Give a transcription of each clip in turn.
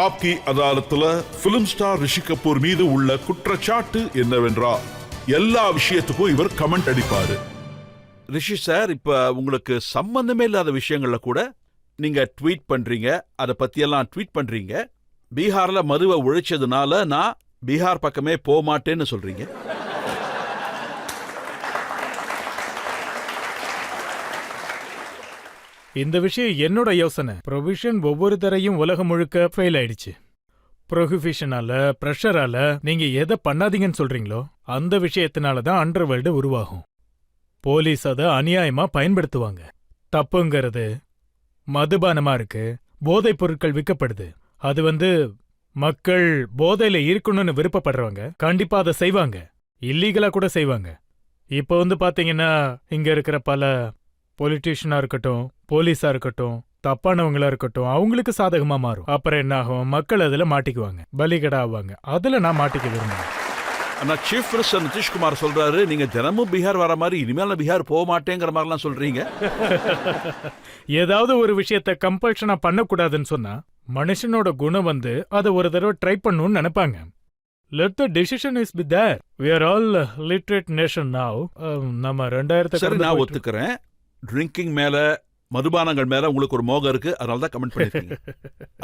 ஆப்கி அதாலத்துல film star Rishi Kapoor மீது உள்ள குற்றச்சாட்டு என்னவென்றால் எல்லா விஷயத்துக்கும் இவர் கமெண்ட் அடிப்பாரு. ரிஷி சார், இப்ப உங்களுக்கு சம்பந்தமே இல்லாத விஷயங்கள்ல கூட நீங்க ட்வீட் பண்றீங்க, அதை பத்தியெல்லாம் ட்வீட் பண்றீங்க. பீகார்ல மதுவை ஒழிச்சதுனால நான் பீகார் பக்கமே போக மாட்டேன்னு சொல்றீங்க. இந்த விஷயம் என்னோட யோசனை. ப்ரொவிஷன் ஒவ்வொரு தரையும் உலகம் முழுக்க ஃபெயில் ஆயிடுச்சு. ப்ரொஹிபிஷனால, பிரஷரால நீங்க எதை பண்ணாதீங்கன்னு சொல்றீங்களோ அந்த விஷயத்தினால தான் அண்டர்வேல்டு உருவாகும். போலீஸ் அதை அநியாயமா பயன்படுத்துவாங்க. தப்புங்கிறது மதுபானமா இருக்கு, போதைப் பொருட்கள் விற்கப்படுது. அது மக்கள் போதையில இருக்கணும்னு விருப்பப்படுறவங்க கண்டிப்பா அதை செய்வாங்க, இல்லீகலா கூட செய்வாங்க. இப்போ பாத்தீங்கன்னா இங்க இருக்கிற பல பொலிட்டீஷியனா இருக்கட்டும், போலீஸா இருக்கட்டும், தப்பானவங்களா இருக்கட்டும், அவங்களுக்கு சாதகமா மாறும். அப்புறம் என்ன ஆகும்? மக்கள் அதுல மாட்டிக்குவாங்க, பலிகடா ஆவாங்க. அதுல நான் மாட்டிக்க விரும்புறேன். ஆனா சீஃப் மினிஸ்டர் நிதிஷ்குமார் சொல்றாரு, நீங்க தினமும் பீகார் வர மாதிரி இனிமேல் நான் பீகார் போக மாட்டேங்கிற மாதிரிலாம் சொல்றீங்க. ஏதாவது ஒரு விஷயத்த கம்பல்ஷனா பண்ணக்கூடாதுன்னு சொன்னா மனுஷனோட குணம் அதை ஒரு தடவை ட்ரை பண்ணணும்னு நினைப்பாங்க. Let the decision is be there. We are all literate nation now. நம்ம 2000 சரி, நான் ஒத்துக்கிறேன். ட்ரிங்கிங் மேல, மதுபானங்கள் மேல உங்களுக்கு ஒரு மோகம் இருக்கு, அதனால தான் கமெண்ட் பண்ணிருக்கீங்க.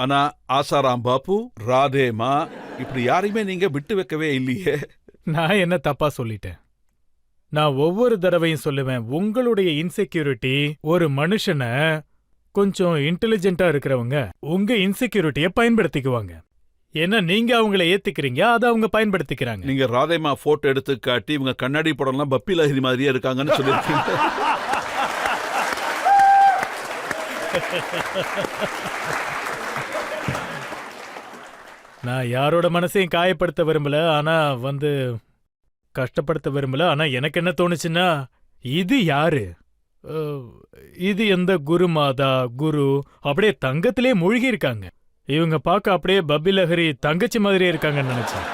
ஆனா ஆசாராம் பாபு, ராதேமா, இப்படி யாரையுமே நீங்க விட்டு வைக்கவே இல்லையே. நான் என்ன தப்பா சொல்லிட்டேன்? நான் ஒவ்வொரு தடவையும் சொல்லுவேன், உங்களுடைய இன்செக்யூரிட்டி ஒரு மனுஷனை கொஞ்சம் இன்டெலிஜென்ட்டா இருக்கிறவங்க உங்க இன்செக்யூரிட்டியை பயன்படுத்திக்குவாங்க. ஏன்னா நீங்க அவங்கள ஏத்துக்கிறீங்க, அதை அவங்க பயன்படுத்திக்கிறாங்க. நீங்க ராதேமா போட்டோ எடுத்து காட்டி இவங்க கண்ணாடி படம்லாம் பப்பி லஹரி மாதிரியே இருக்காங்கன்னு சொல்லிருக்கீங்க. நான் யாரோட மனசையும் காயப்படுத்த விரும்பல, ஆனா கஷ்டப்படுத்த விரும்பல. ஆனா எனக்கு என்ன தோணுச்சுன்னா, இது யாரு? இது எந்த குரு மாதா, குரு அப்படியே தங்கத்திலே மூழ்கி இருக்காங்க. இவங்க பார்க்க அப்படியே பப்பி லஹரி தங்கச்சி மாதிரியே இருக்காங்கன்னு நினைச்சேன்.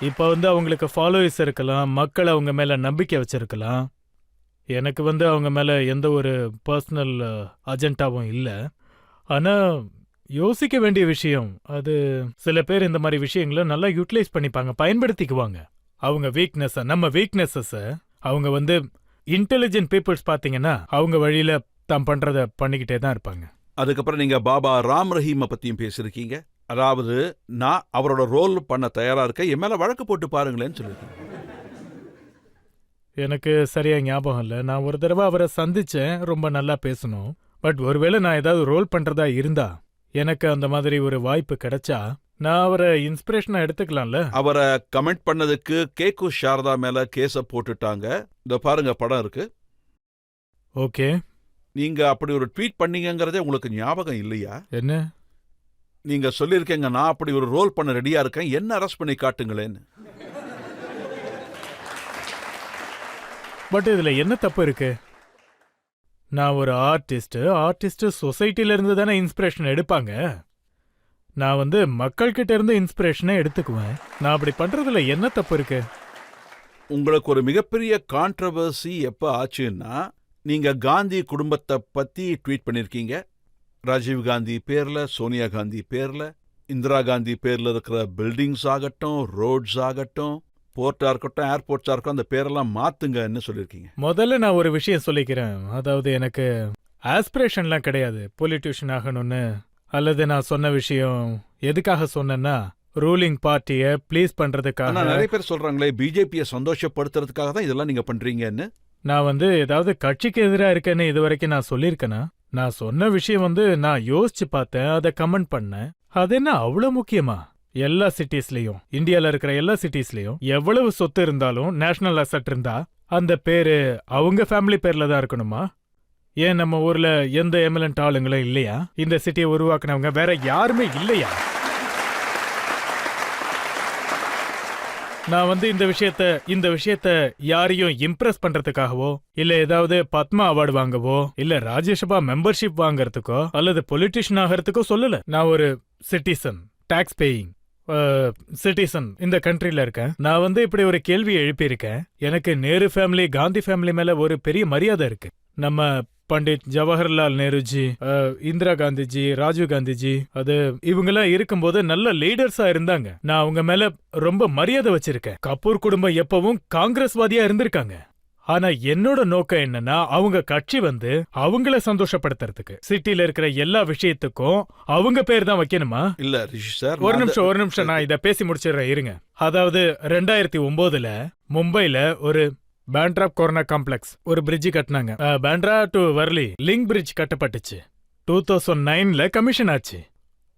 இப்ப அவங்களுக்கு ஃபாலோவர்ஸ் இருக்கலாம், மக்கள் அவங்க மேல நம்பிக்கை வச்சிருக்கலாம். எனக்கு அவங்க மேல எந்த ஒரு பர்சனல் அஜெண்டாவும் இல்லை. ஆனா யோசிக்க வேண்டிய விஷயம், அது சில பேர் இந்த மாதிரி விஷயங்களை நல்லா யூட்டிலைஸ் பண்ணிப்பாங்க, பயன்படுத்திக்குவாங்க. அவங்க வீக்னஸ், நம்ம வீக்னஸஸ் அவங்க இன்டெலிஜென்ட் பீப்புள்ஸ் பாத்தீங்கன்னா அவங்க வழியில தாம் பண்றத பண்ணிக்கிட்டே தான் இருப்பாங்க. அதுக்கப்புறம் நீங்க பாபா ராம் ரஹீமை பத்தியும் பேசிருக்கீங்க. அதாவது நான் அவரோட ரோல் பண்ண தயாரா இருக்க, என் மேல வழக்கு போட்டு பாருங்களேன்னு சொல்லிருக்கீங்க. எனக்கு சரியா ஞாபகம் இல்லை. நான் ஒரு தடவை அவரை சந்திச்சேன், ரொம்ப நல்லா பேசணும். பட் ஒருவேளை நான் ஏதாவது ரோல் பண்றதா இருந்தா, எனக்கு அந்த மாதிரி ஒரு வாய்ப்பு கிடைச்சா நான் அவரை இன்ஸ்பிரேஷனா எடுத்துக்கலாம்ல. அவரை கமெண்ட் பண்ணதுக்கு கேக்கு சாரதா மேல கேஸ போட்டுட்டாங்க. இந்த பாருங்க, படம் இருக்கு. ஓகே, நீங்க அப்படி ஒரு ட்வீட் பண்ணீங்கங்கறதே உங்களுக்கு ஞாபகம் இல்லையா? என்ன நீங்க சொல்லிருக்கீங்க, நான் அப்படி ஒரு ரோல் பண்ண ரெடியா இருக்கேன், என்ன அரெஸ்ட் பண்ணி காட்டுங்களேன்னு. பட் இதுல என்ன தப்பு இருக்கு? நான் ஒரு ஆர்டிஸ்ட் சொசைட்டில இருந்து தானே இன்ஸ்பிரேஷன் எடுப்பாங்க. நான் மக்கள் கிட்ட இருந்து இன்ஸ்பிரேஷனை எடுத்துக்குவேன். நான் அப்படி பண்றதுல என்ன தப்பு இருக்கு? உங்களுக்கு ஒரு மிகப்பெரிய கான்ட்ரவர்சி எப்ப ஆச்சுன்னா, நீங்க காந்தி குடும்பத்தை பத்தி ட்வீட் பண்ணிருக்கீங்க. ராஜீவ் காந்தி பேர்ல, சோனியா காந்தி பேர்ல, இந்திரா காந்தி பேர்ல இருக்கிற பில்டிங்ஸ் ஆகட்டும், ரோட்ஸ் ஆகட்டும், போர்ட்டா இருக்கட்டும், ஏர்போர்ட்ஸா இருக்கட்டும், அந்த பேரெல்லாம் மாத்துங்கன்னு சொல்லிருக்கீங்க. முதல்ல நான் ஒரு விஷயம் சொல்லிக்கிறேன். அதாவது எனக்கு ஆஸ்பிரேஷன்லாம் கிடையாது பொலிட்டிஷியன் ஆகணும்னு. அல்லது நான் சொன்ன விஷயம் எதுக்காக சொன்னேன்னா, ரூலிங் பார்ட்டியை ப்ளீஸ் பண்றதுக்காக. நிறைய பேர் சொல்றாங்களே, பிஜேபியை சந்தோஷப்படுத்துறதுக்காக தான் இதெல்லாம் நீங்க பண்றீங்கன்னு. நான் ஏதாவது கட்சிக்கு எதிராக இருக்கேன்னு இது வரைக்கும் நான் சொல்லியிருக்கேனா? நான் சொன்ன விஷயம் நான் யோசிச்சு பார்த்தேன், அதை கமெண்ட் பண்ணேன். அது என்ன அவ்வளவு முக்கியமா? எல்லா சிட்டிஸ்லயும், இந்தியால இருக்கிற எல்லா சிட்டிஸ்லயும் எவ்வளவு சொத்து இருந்தாலும், நேஷனல் அசெட் இருந்தா அந்த பேரு அவங்க ஃபேமிலி பேர்ல தான் இருக்கணுமா? ஏன் நம்ம ஊர்ல எந்த எமிலன்ட் ஆளுங்களும் இல்லையா? இந்த சிட்டியை உருவாக்குனவங்க வேற யாருமே இல்லையா? நான் இந்த விஷயத்த யாரையும் இம்ப்ரெஸ் பண்றதுக்காகவோ, இல்ல ஏதாவது பத்மா அவார்டு வாங்கவோ, இல்ல ராஜ்யசபா மெம்பர்ஷிப் வாங்கறதுக்கோ, அல்லது பொலிட்டிஷியன் ஆகிறதுக்கோ சொல்லல. நான் ஒரு சிட்டிசன், டாக்ஸ் பேயிங் சிட்டிசன் இந்த கண்ட்ரில இருக்கேன். நான் இப்படி ஒரு கேள்வி எழுப்பியிருக்கேன். எனக்கு நேரு ஃபேமிலி, காந்தி ஃபேமிலி மேல ஒரு பெரிய மரியாதை இருக்கு. நம்ம பண்டிட் ஜவஹர்லால் நேருஜி, இந்திரா காந்திஜி, ராஜீவ் காந்திஜி, அது இவங்கெல்லாம் இருக்கும்போது நல்ல லீடர்ஸா இருந்தாங்க. நான் அவங்க மேல ரொம்ப மரியாதை வச்சிருக்கேன். கபூர் குடும்பம் எப்பவும் காங்கிரஸ்வாதியா இருந்திருக்காங்க. ஆனா என்னோட நோக்கம் என்னன்னா, அவங்க கட்சி வந்து அவங்கள சந்தோஷப்படுத்துறதுக்கு. சிட்டில இருக்கிற எல்லா விஷயத்துக்கும் அவங்க பேர் தான் வைக்கணுமா? இல்ல ரிஷி சார், ஒரு நிமிஷம் நான் இத பேசி முடிச்சிடுறேன், இருங்க. அதாவது 2009ல மும்பைல ஒரு பேண்ட்ரா கொரோனா காம்ப்ளெக்ஸ் ஒரு பிரிட்ஜ் கட்டினாங்க. Bandra to Worli link bridge கட்டப்பட்டுச்சு. 2009ல கமிஷன் ஆச்சு.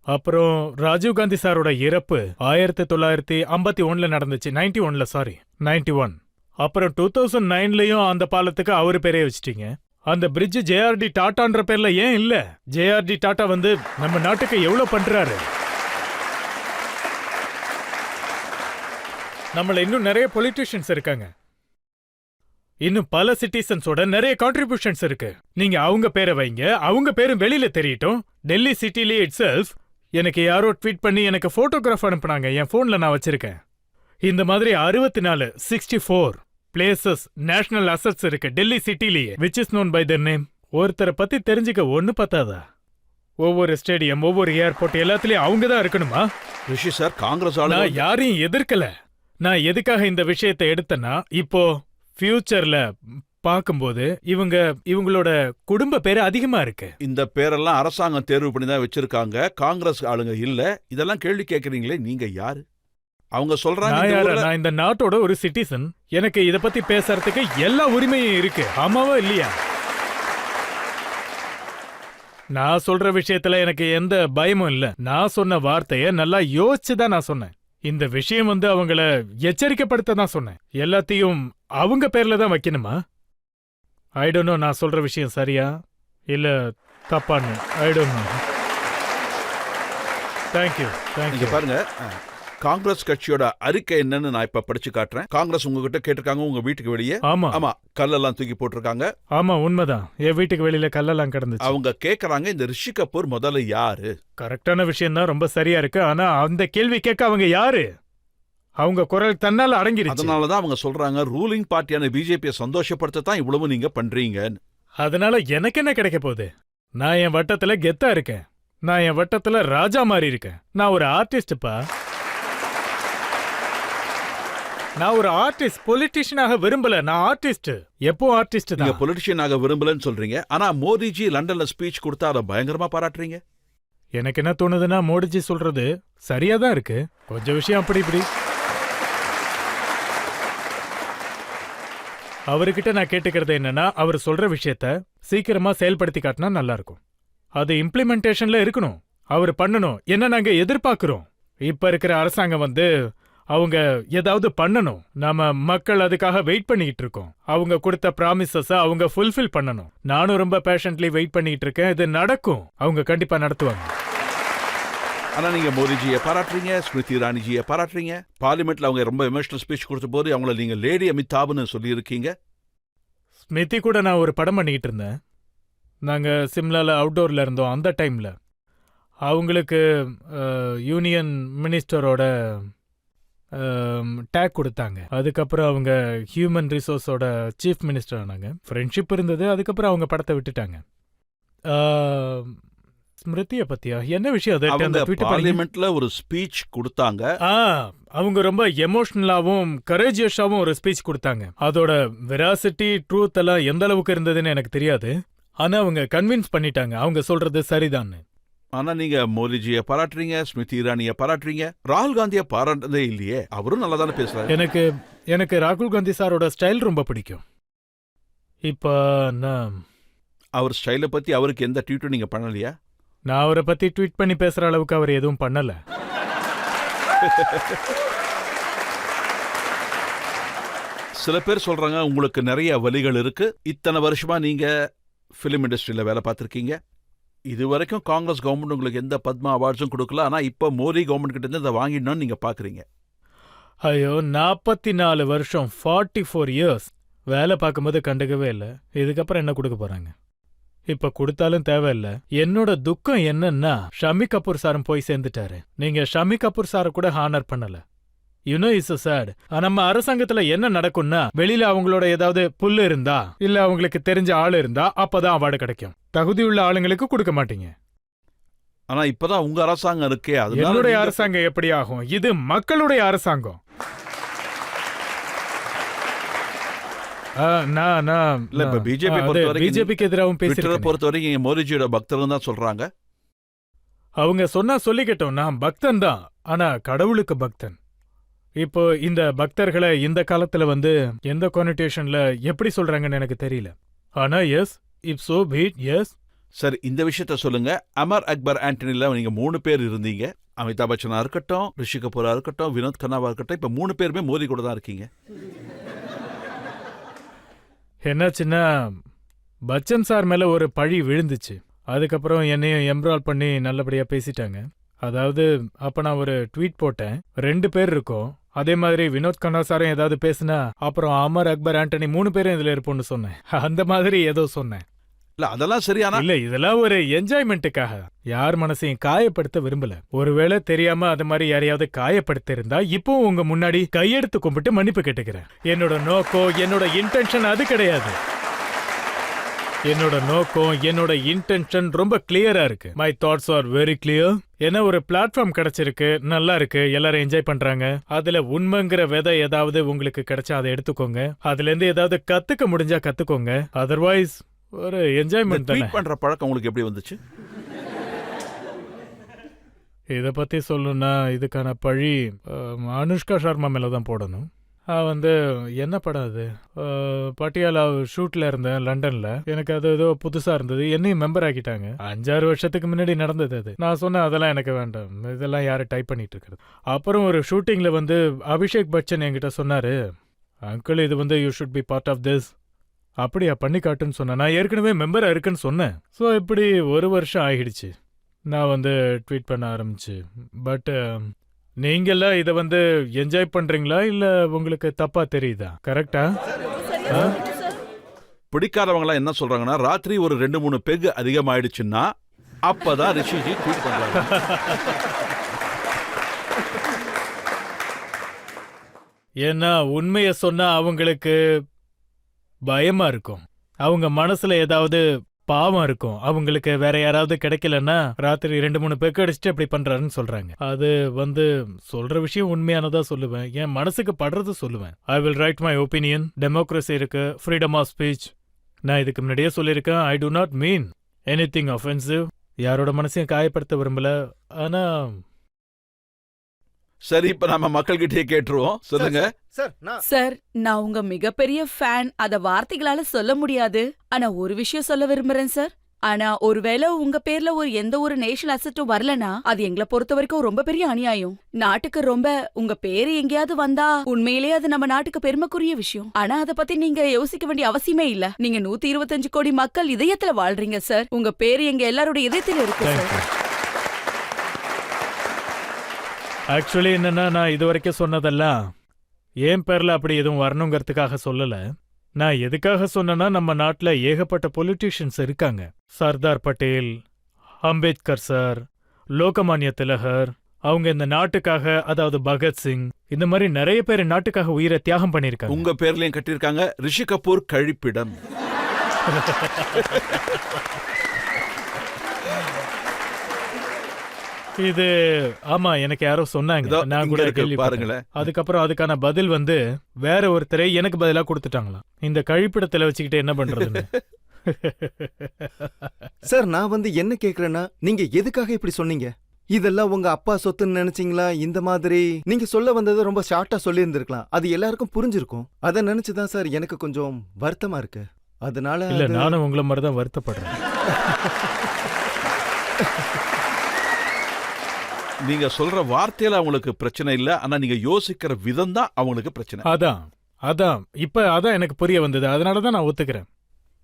அப்புறம் ராஜீவ் காந்தி சாரோட இறப்பு 1951ல நடந்துச்சு. 91. அப்புறம் 2009லயும் அந்த பாலத்துக்கு அவரு பேரே வச்சிட்டீங்க. அந்த பிரிட்ஜ் ஜேஆர்டி டாடான்ற பேர்ல ஏன் இல்ல? ஜேஆர்டி டாடா வந்து நம்ம நாட்டுக்கு எவ்வளவு பண்றாரு. நம்மள இன்னும் நிறைய பொலிட்டிஷியன்ஸ் இருக்காங்க. இன்னும் பல சிட்டிசன்ஸோட நிறைய கான்ட்ரிபியூஷன்ஸ் இருக்கு. நீங்க அவங்க பேரை வைங்க, அவங்க பேரும் வெளியில தெரியட்டும். டெல்லி சிட்டிலே இட்செல்ஃப் எனக்கு யாரோ ட்வீட் பண்ணி எனக்கு போட்டோகிராஃப் அனுப்புனாங்க. என் போன்ல நான் வச்சிருக்கேன். இந்த மாதிரி 64 பிளேசஸ், நேஷனல் அசட்ஸ் இருக்கு Delhi சிட்டிலேயே, which is known by their name. ஒருத்தரை பத்தி தெரிஞ்சுக்க ஒண்ணு பத்தாதா? ஒவ்வொரு ஸ்டேடியம், ஒவ்வொரு ஏர்போர்ட் எல்லாத்துலயும் அவங்க தான் இருக்கணுமா? ரிஷி சார், காங்கிரஸ் நான் யாரையும் எதிர்க்கல. நான் எதுக்காக இந்த விஷயத்தை எடுத்தேன்னா, இப்போ ஃபியூச்சர்ல பாக்கும்போது இவங்களோட குடும்ப பேரு அதிகமா இருக்கு. இந்த பேரெல்லாம் அரசாங்கம் தேர்வு பண்ணி தான் வச்சிருக்காங்க, காங்கிரஸ் ஆளுங்க இல்ல. இதெல்லாம் கேள்வி கேட்கறீங்களே, நீங்க யாரு? அவங்க சொல்றாங்க நான் இந்த நாட்டோட ஒரு சிட்டிசன். எனக்கு இத பத்தி பேசுறதுக்கு எல்லா உரிமையும் இருக்கு. ஆமாவா இல்லையா? நான் சொல்ற விஷயத்துல எனக்கு எந்த பயமும் இல்ல. நான் சொன்ன வார்த்தைய நல்லா யோசிச்சுதான் நான் சொன்னேன். இந்த விஷயம் வந்து அவங்கள எச்சரிக்கைப்படுத்த தான் சொன்னேன். எல்லாத்தையும் அவங்க பேர்ல தான் வைக்கணுமா? I don't know. நான் சொல்ற விஷயம் சரியா இல்ல தப்பான்னு ஐ டோன்ட் நோ. தேங்க்யூ. பாருங்க, காங்கிரஸ் கட்சியோட அறிக்கை என்னன்னு நான் இப்ப படிச்சு காட்டுறேன். காங்கிரஸ் உங்ககிட்ட கேட்டிருக்காங்க உங்க வீட்டுக்கு வெளியே. ஆமா, கல்லெல்லாம் தூக்கி போட்டிருக்காங்க. ஆமா, உண்மைதான். என் வீட்டுக்கு வெளியில கல்லெல்லாம் கிடந்துச்சு. அவங்க கேக்குறாங்க, இந்த ரிஷி கபூர் முதல்ல யாரு? கரெக்டான விஷயம் தான், ரொம்ப சரியா இருக்கு. ஆனா அந்த கேள்வி கேட்க அவங்க யாரு? அவங்க குரல் தன்னால அடங்கிருச்சு. அதனாலதான் அவங்க சொல்றாங்க, ரூலிங் பார்ட்டியான பிஜேபியை சந்தோஷப்படுத்தத்தான் இவ்வளவு நீங்க பண்றீங்க. அதனால எனக்கு என்ன கிடைக்க போகுது? நான் என் வட்டத்துல கெத்தா இருக்கேன். நான் என் வட்டத்துல ராஜா மாதிரி இருக்கேன். நான் ஒரு ஆர்டிஸ்ட்பா. நான் ஒரு ஆர்டிஸ்ட், பொலிட்டிஷியனாக விரும்பல. நான் ஆர்டிஸ்ட், எப்போ ஆர்டிஸ்ட் தான். நீங்க பொலிட்டிஷியனாக விரும்பலன்னு சொல்றீங்க. ஆனா மோடிஜி லண்டன்ல ஸ்பீச் கொடுத்தா அதை பயங்கரமா பாராட்டுறீங்க. எனக்கு என்ன தோணுதுன்னா, மோடிஜி சொல்றது சரியா தான் இருக்கு. கொஞ்சம் விஷயம் அப்படி இப்படி. அவர்கிட்ட நான் கேட்டுக்கிறது என்னன்னா, அவர் சொல்ற விஷயத்த சீக்கிரமா செயல்படுத்தி காட்டினா நல்லா இருக்கும். அது இம்ப்ளிமெண்டேஷன்ல இருக்கணும். அவர் பண்ணணும் என்ன நாங்க எதிர்பார்க்கிறோம். இப்ப இருக்கிற அரசாங்கம் வந்து அவங்க ஏதாவது பண்ணணும். நாம மக்கள் அதுக்காக வெயிட் பண்ணிட்டு இருக்கோம். அவங்க கொடுத்த ப்ராமிசஸ அவங்க ஃபுல்ஃபில் பண்ணணும். நானும் ரொம்ப பேஷன்ட்லி வெயிட் பண்ணிட்டு இருக்கேன். இது நடக்கும். அவங்க கண்டிப்பா நடத்துவாங்க. ஆனா நீங்க மோடிஜியை பாராட்டுறீங்க, ஸ்மிருதி இரானிஜியை பாராட்டுறீங்க. பார்லிமெண்ட்ல அவங்க ரொம்ப எமோஷனல் ஸ்பீச் கொடுத்த போது அவங்கள நீங்க லேடி அமிதாப்னு சொல்லி இருக்கீங்க. ஸ்மிருதி கூட நான் ஒரு படம் பண்ணிக்கிட்டு இருந்தேன். நாங்க சிம்லால அவுட்டோர்ல இருந்தோம். அந்த டைம்ல அவங்களுக்கு யூனியன் மினிஸ்டரோட டேக் கொடுத்தாங்க. அதுக்கப்புறம் அவங்க ஹியூமன் ரிசோர்ஸோட சீஃப் மினிஸ்டர் ஆனாங்க. ஃப்ரெண்ட்ஷிப் இருந்தது. அதுக்கப்புறம் அவங்க படத்தை விட்டுட்டாங்க. ஸ்மிருதியை பத்தியா என்ன விஷயம்? பார்லிமெண்ட்ல ஒரு ஸ்பீச் கொடுத்தாங்க. அவங்க ரொம்ப எமோஷனலாவும் கரேஜியஸாவும் ஒரு ஸ்பீச் கொடுத்தாங்க. அதோட வெராசிட்டி, ட்ரூத் எல்லாம் எந்த அளவுக்கு இருந்ததுன்னு எனக்கு தெரியாது. ஆனா அவங்க கன்வின்ஸ் பண்ணிட்டாங்க அவங்க சொல்றது சரிதான். ஆனா நீங்க மோடிஜியை பாராட்டுறீங்க, ஸ்மிருதி இரானியை பாராட்டுறீங்க, ராகுல் காந்தியை பாராட்டுறதே இல்லையே. அவரும் நல்லா தானே பேசுறாரு. எனக்கு ராகுல் காந்தி சாரோட ஸ்டைல் ரொம்ப பிடிக்கும். இப்ப நான் அவர் ஸ்டைலை பத்தி அவருக்கு எந்த ட்வீட்டும் நீங்க பண்ணலையா? நான் அவரை பத்தி ட்வீட் பண்ணி பேசுற அளவுக்கு அவர் எதுவும் பண்ணல. சில பேர் சொல்றாங்க உங்களுக்கு நிறைய வலிகள் இருக்கு. இத்தனை வருஷமா நீங்க பிலிம் இண்டஸ்ட்ரியில வேலை பார்த்திருக்கீங்க. இது வரைக்கும் காங்கிரஸ் கவர்மெண்ட் உங்களுக்கு எந்த பத்மா அவார்ட்ஸும் கொடுக்கல. ஆனா இப்ப மோடி கவர்மெண்ட் கிட்ட இருந்து இதை வாங்கிடணும்னு நீங்க பாக்குறீங்க. ஐயோ, 44 வருஷம் 44 இயர்ஸ் வேலை பார்க்கும்போது கண்டுக்கவே இல்லை. இதுக்கப்புறம் என்ன கொடுக்க போறாங்க? இப்ப கொடுத்தாலும் தேவையில்ல. என்னோட துக்கம் என்னன்னா, ஷமி கபூர் சாரும் போய் சேர்ந்துட்டாரு. நீங்க ஷமி கபூர் சாரை கூட ஹானர் பண்ணல. You know is sad. நம்ம அரசாங்கத்துல என்ன நடக்கும்னா, வெளியில அவங்களோட ஏதாவது புல்லு இருந்தா இல்ல அவங்களுக்கு தெரிஞ்ச ஆள் இருந்தா அப்பதான் அவார்டு கிடைக்கும். தகுதியுள்ள ஆளுங்களுக்கு கொடுக்க மாட்டீங்க. ஆனா இப்பதான் உங்க அரசாங்கம் இருக்கே, அதனால என்னுடைய நீங்க- அரசாங்கம் எப்படி ஆகும்? இது மக்களுடைய அரசாங்கம். இல்ல, இப்ப BJP பொறுத்த வரைக்கும் பிஜேபிக்கு எதிராகவும் ட்விட்டரை பேசிருக்கேன். பொறுத்த வரைக்கும் இங்க மோடிஜியோட பக்தர்கள் தான் சொல்றாங்க. அவங்க சொன்னா சொல்லிக்கிட்டோம், நான் பக்தன் தான், ஆனா கடவுளுக்கு பக்தன். இப்போ இந்த பக்தர்களை இந்த காலத்துல எந்த கானிட்டேஷன்ல எப்படி சொல்றாங்கன்னு எனக்கு தெரியல. ஆனா எஸ், இப் சோ பீட், எஸ். சரி, இந்த விஷயத்த சொல்லுங்க. அமர் அக்பர் ஆண்டனில நீங்க 3 பேர் இருந்தீங்க. அமிதாப் பச்சனா இருக்கட்டும், ரிஷி கபூரா இருக்கட்டும், வினோத் கன்னாவா இருக்கட்டும். இப்ப 3 பேருமே மோடி கூட தான் இருக்கீங்க. என்னாச்சுன்னா, பச்சன் சார் மேல ஒரு பழி விழுந்துச்சு. அதுக்கப்புறம் என்னையும் எம்ப்ரால் பண்ணி நல்லபடியா பேசிட்டாங்க. அதாவது அப்ப நான் ஒரு ட்வீட் போட்டேன், 2 பேர் இருக்கோம், அதே மாதிரி வினோத் கன்னா சாரும் ஏதாவது பேசினா அப்புறம் அமர் அக்பர் ஆண்டனி 3 பேரும் இதுல இருப்போம்னு சொன்னேன். அந்த மாதிரி ஏதோ சொன்னேன். இல்ல, அதெல்லாம் சரியானா இல்ல, இதெல்லாம் ஒரு என்ஜாய்மெண்ட்டுக்காக. யார் மனசையும் காயப்படுத்த விரும்பல. ஒருவேளை தெரியாம அது மாதிரி யாரையாவது காயப்படுத்த இருந்தா இப்போ உங்க முன்னாடி கையெடுத்து கும்பிட்டு மன்னிப்பு கேட்டுக்கிறேன். என்னோட நோக்கம், என்னோட இன்டென்ஷன் அது கிடையாது. என்னோட நோக்கம், என்னோட இன்டென்ஷன் ரொம்ப கிளியரா இருக்கு. My thoughts are very clear. என்ன ஒரு பிளாட்ஃபார்ம் கிடைச்சிருக்கு, நல்லா இருக்கு, எல்லாரும் என்ஜாய் பண்றாங்க. அதுல உண்மைங்கிற விதை ஏதாவது உங்களுக்கு கிடைச்சா அதை எடுத்துக்கோங்க. அதுல இருந்து ஏதாவது கத்துக்க முடிஞ்சா கத்துக்கோங்க. அதர்வைஸ் ஒரு என்ஜாய்மெண்ட் தானே. ட்வீட் பண்ற பழக்கம் உங்களுக்கு எப்படி வந்துச்சு? இத பத்தி சொல்லணும்னா இதுக்கான பழி அனுஷ்கா சர்மா மேல தான் போடணும். என்ன படம் அது, பட்டியாலா ஷூட்ல இருந்தேன் லண்டன்ல. எனக்கு அது ஏதோ புதுசா இருந்தது, என்னையும் மெம்பர் ஆக்கிட்டாங்க. 5-6 வருஷத்துக்கு முன்னாடி நடந்தது அது. நான் சொன்னேன் அதெல்லாம் எனக்கு வேண்டாம், இதெல்லாம் யாரு டைப் பண்ணிட்டு இருக்கிறது. அப்புறம் ஒரு ஷூட்டிங்ல அபிஷேக் பச்சன் என்கிட்ட சொன்னாரு, அங்கிள் இது you should be part of this. அப்படியா, பண்ணி காட்டுன்னு சொன்னேன். நான் ஏற்கனவே மெம்பரா இருக்குன்னு சொன்னேன். ஸோ இப்படி 1 வருஷம் ஆகிடுச்சு நான் ட்வீட் பண்ண ஆரம்பிச்சு. பட் நீங்கெல்லாம் இதை என்ஜாய் பண்றீங்களா இல்ல உங்களுக்கு தப்பா தெரியுதா? கரெக்டா? பிடிக்காதவங்க என்ன சொல்றாங்கன்னா, ராத்திரி ஒரு 2-3 பெக் அதிகமாயிடுச்சுன்னா அப்பதான் ரிஷிஜி ட்வீட் பண்றாங்க. ஏன்னா உண்மைய சொன்னா அவங்களுக்கு பயமா இருக்கும். அவங்க மனசுல ஏதாவது பாவம் இருக்கும். அவங்களுக்கு வேற யாராவது கிடைக்கலன்னா ராத்திரி 2-3 பேக்கு அடிச்சுட்டு அப்படி பண்றாருன்னு சொல்றாங்க. அது சொல்ற விஷயம் உண்மையானதா சொல்லுவேன், என் மனசுக்கு படுறது சொல்லுவேன். I will write my opinion. Democracy இருக்கு, ஃப்ரீடம் ஆஃப் ஸ்பீச். நான் இதுக்கு முன்னாடியே சொல்லியிருக்கேன், I do not mean anything offensive. யாரோட மனசையும் காயப்படுத்த விரும்பல. ஆனா சரி, இப்ப நம்ம மக்கள்கிட்டயே கேட்டுருவோம். சொல்லுங்க சார். நான் உங்க மிகப்பெரிய ஃபேன், அத வார்த்தைகளால சொல்ல முடியாது. ஆனா ஒரு விஷயம் சொல்ல விரும்புறேன் சார். ஆனா ஒருவேளை உங்க பேர்ல எந்த ஒரு நேஷனல் அசெட்டும் வரலனா அது எங்களை பொறுத்த வரைக்கும் ரொம்ப பெரிய அநியாயம். நாட்டுக்கு உங்க பேரு எங்கேயாவது வந்தா உண்மையிலேயே அது நம்ம நாட்டுக்கு பெருமைக்குரிய விஷயம். ஆனா அத பத்தி நீங்க யோசிக்க வேண்டிய அவசியமே இல்ல. நீங்க 125 கோடி மக்கள் இதயத்துல வாழ்றீங்க சார். உங்க பேரு எங்க எல்லாரோட இதயத்துல இருக்கு சார். ஆக்சுவலி என்னன்னா, நான் இது வரைக்கும் சொன்னதெல்லாம் என் பேர்ல அப்படி எதுவும் வரணுங்கிறதுக்காக சொல்லல. நான் எதுக்காக சொன்னேன்னா, நம்ம நாட்டுல ஏகப்பட்ட பொலிட்டீஷியன்ஸ் இருக்காங்க. சர்தார் பட்டேல், அம்பேத்கர் சார், லோகமான்ய திலகர். அவங்க இந்த நாட்டுக்காக, அதாவது பகத்சிங், இந்த மாதிரி நிறைய பேர் நாட்டுக்காக உயிரை தியாகம் பண்ணிருக்காங்க. உங்க பேர்லயும் கட்டியிருக்காங்க ரிஷி கபூர் கழிப்பிடம். இது ஆமா, எனக்கு யாரோ சொன்னாங்க, நான் கூட பாருங்களேன். அதுக்கப்புறம் அதுக்கான பதில் வேற ஒருத்தரை எனக்கு பதிலா கொடுத்துட்டாங்களாம். இந்த கழிப்பிடத்துல வச்சுக்கிட்டு என்ன பண்றதுன்னு. சார், நான் என்ன கேக்குறேன்னா, நீங்க எதுக்காக இப்படி சொன்னீங்க? இதெல்லாம் உங்க அப்பா சொத்துன்னு நினைச்சீங்களா? இந்த மாதிரி நீங்க சொல்ல வந்தது ரொம்ப ஷார்ட்டா சொல்லி இருந்திருக்கலாம், அது எல்லாருக்கும் புரிஞ்சிருக்கும். அதை நினைச்சுதான் சார் எனக்கு கொஞ்சம் வருத்தமா இருக்கு. அதனால இல்ல, நானும் உங்களை மாதிரிதான் வருத்தப்படுறேன். நீங்க சொல்ற வார்த்தையில அவங்களுக்கு பிரச்சனை இல்ல, ஆனா நீங்க யோசிக்கிற விதம் தான் அவங்களுக்கு பிரச்சனை. அதான் எனக்கு புரிய வந்தது. அதனாலதான் நான் ஒத்துக்கிறேன்.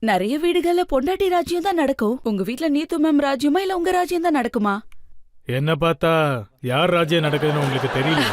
நிறைய வீடுகள்ல பொண்டாட்டி ராஜ்யம் தான் நடக்கும். உங்க வீட்ல நீத்து மேம் ராஜ்யமா இல்ல உங்க ராஜ்யம் தான் நடக்குமா? என்ன பார்த்தா யார் ராஜ்யம் நடக்குதுன்னு உங்களுக்கு தெரியல.